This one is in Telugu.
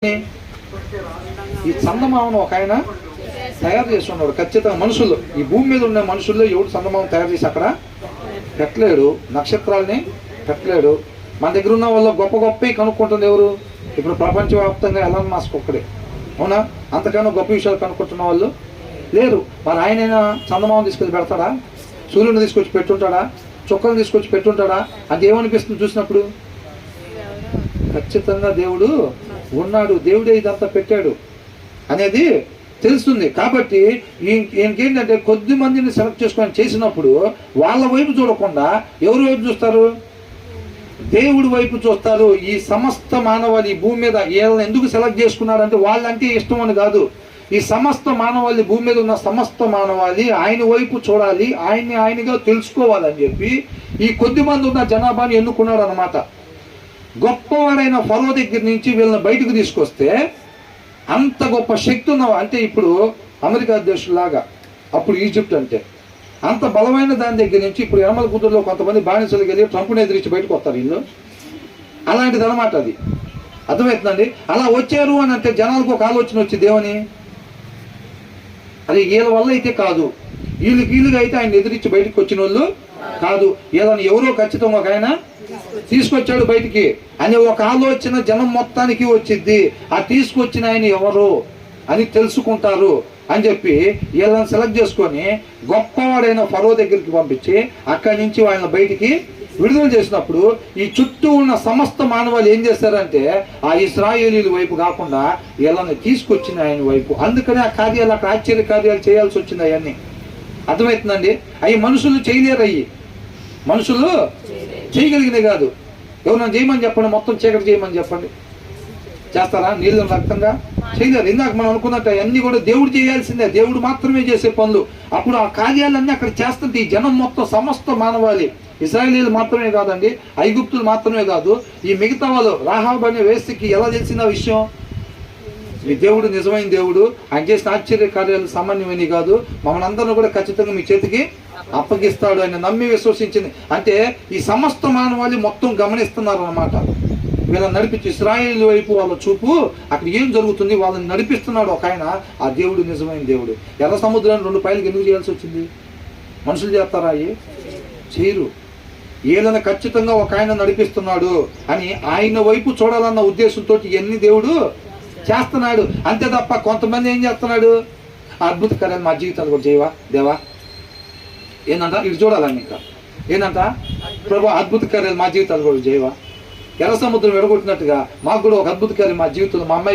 ఈ చందమామను ఒక ఆయన తయారు చేసి ఉన్నాడు. ఖచ్చితంగా మనుషులు, ఈ భూమి మీద ఉన్న మనుషుల్లో ఎవడు చందమామను తయారు చేసి అక్కడ పెట్టలేడు, నక్షత్రాలని పెట్టలేడు. మన దగ్గర ఉన్న వాళ్ళు గొప్ప గొప్పవి కనుక్కుంటుంది ఎవరు? ఇప్పుడు ప్రపంచవ్యాప్తంగా ఎలాన్ మస్క్ ఒక్కడే, అవునా? అంతకన్నా గొప్ప విషయాలు కనుక్కుంటున్న వాళ్ళు లేరు. మరి ఆయనైనా చందమామను తీసుకొచ్చి పెడతాడా? సూర్యుని తీసుకొచ్చి పెట్టుంటాడా? చుక్కలను తీసుకొచ్చి పెట్టుంటాడా? అది ఏమనిపిస్తుంది చూసినప్పుడు? ఖచ్చితంగా దేవుడు ఉన్నాడు, దేవుడే ఇదంతా పెట్టాడు అనేది తెలుస్తుంది. కాబట్టి ఈయనకేంటంటే కొద్ది మందిని సెలెక్ట్ చేసుకొని చేసినప్పుడు వాళ్ళ వైపు చూడకుండా ఎవరి వైపు చూస్తారు? దేవుడి వైపు చూస్తారు. ఈ సమస్త మానవాళి భూమి మీద వీళ్ళని ఎందుకు సెలెక్ట్ చేసుకున్నారంటే వాళ్ళంటే ఇష్టం అని కాదు. ఈ సమస్త మానవాళి, భూమి మీద ఉన్న సమస్త మానవాళి ఆయన వైపు చూడాలి, ఆయనగా తెలుసుకోవాలని చెప్పి ఈ కొద్ది మంది ఉన్న జనాభాని ఎన్నుకున్నాడు అనమాట. గొప్పవాడైన ఫరో దగ్గర నుంచి వీళ్ళని బయటకు తీసుకొస్తే అంత గొప్ప శక్తి ఉన్న, అంటే ఇప్పుడు అమెరికా దేశంలాగా అప్పుడు ఈజిప్ట్ అంటే అంత బలమైన దాని దగ్గర నుంచి ఇప్పుడు యనమల కుదురులో కొంతమంది బానిసలకు వెళ్ళి ట్రంప్ని ఎదిరించి బయటకు వస్తారు వీళ్ళు. అలాంటిది అనమాట అది. అర్థమవుతుందండి? అలా వచ్చారు అని అంటే జనాలకు ఒక ఆలోచన వచ్చి దేవుని అది వీళ్ళ వల్ల అయితే కాదు, వీళ్ళుగా అయితే ఆయన ఎదిరించి బయటకు వచ్చిన వాళ్ళు కాదు, వీళ్ళని ఎవరో ఖచ్చితంగా ఒక ఆయన తీసుకొచ్చాడు బయటికి అనే ఒక ఆలోచన జనం మొత్తానికి వచ్చింది. ఆ తీసుకొచ్చిన ఆయన ఎవరు అని తెలుసుకుంటారు అని చెప్పి వీళ్ళని సెలెక్ట్ చేసుకొని గొప్పవాడైన ఫరో దగ్గరికి పంపించి అక్కడి నుంచి వాళ్ళని బయటికి విడుదల చేసినప్పుడు ఈ చుట్టూ ఉన్న సమస్త మానవాళ్ళు ఏం చేస్తారంటే ఆ ఇశ్రాయేలీల వైపు కాకుండా వీళ్ళని తీసుకొచ్చిన ఆయన వైపు. అందుకని ఆ కార్యాలు, అక్కడ ఆశ్చర్య కార్యాలు చేయాల్సి వచ్చింది. అవన్నీ అర్థమవుతుందండి? అవి మనుషులు చేయలేరు, అయ్యి మనుషులు చేయగలిగినవి కాదు. ఎవరన్నా చేయమని చెప్పండి, మొత్తం చీకటి చేయమని చెప్పండి, చేస్తారా? నీళ్ళు రక్తంగా చేయలేరు. ఇందాక మనం అనుకున్నట్టు అన్నీ కూడా దేవుడు చేయాల్సిందే, దేవుడు మాత్రమే చేసే పనులు. అప్పుడు ఆ కార్యాలన్నీ అక్కడ చేస్తుంది ఈ జనం మొత్తం, సమస్త మానవాళి. ఇశ్రాయేలీలు మాత్రమే కాదండి, ఐగుప్తులు మాత్రమే కాదు, ఈ మిగతా వాళ్ళు. రాహాబు అనే వేశ్యకి ఎలా తెలిసిన విషయం? మీ దేవుడు నిజమైన దేవుడు, ఆయన చేసిన ఆశ్చర్య కార్యాలు సామాన్యమైనవి కాదు, మమ్మల్ని అందరినీ కూడా ఖచ్చితంగా మీ చేతికి అప్పగిస్తాడు ఆయన నమ్మి విశ్వసించింది. అంటే ఈ సమస్త మానవాళి మొత్తం గమనిస్తున్నారు అన్నమాట. వీళ్ళని నడిపించి ఇశ్రాయేలు వైపు వాళ్ళ చూపు అక్కడ ఏం జరుగుతుంది వాళ్ళని నడిపిస్తున్నాడు ఒక ఆయన. ఆ దేవుడు నిజమైన దేవుడు. ఎర్ర సముద్రాన్ని 2 పైలకి ఎందుకు చేయాల్సి వచ్చింది? మనుషులు చేస్తారా? అయ్యి చేయరు. వీళ్ళని ఖచ్చితంగా ఒక ఆయన నడిపిస్తున్నాడు అని ఆయన వైపు చూడాలన్న ఉద్దేశంతో ఇవన్నీ దేవుడు చేస్తున్నాడు. అంతే తప్ప కొంతమంది ఏం చేస్తున్నాడు? అద్భుత కార్యాలు మా జీవితాలు కూడా చేయవా దేవా? ఏంటంట ఇటు చూడాలని ఇంకా ఏంటంట? ప్రభు అద్భుత కార్యాలు మా జీవితాలు కూడా చేయవా? ఎర్ర సముద్రం ఎడగొట్టినట్టుగా మాకు కూడా ఒక అద్భుత కార్యం మా జీవితంలో, మా అమ్మాయి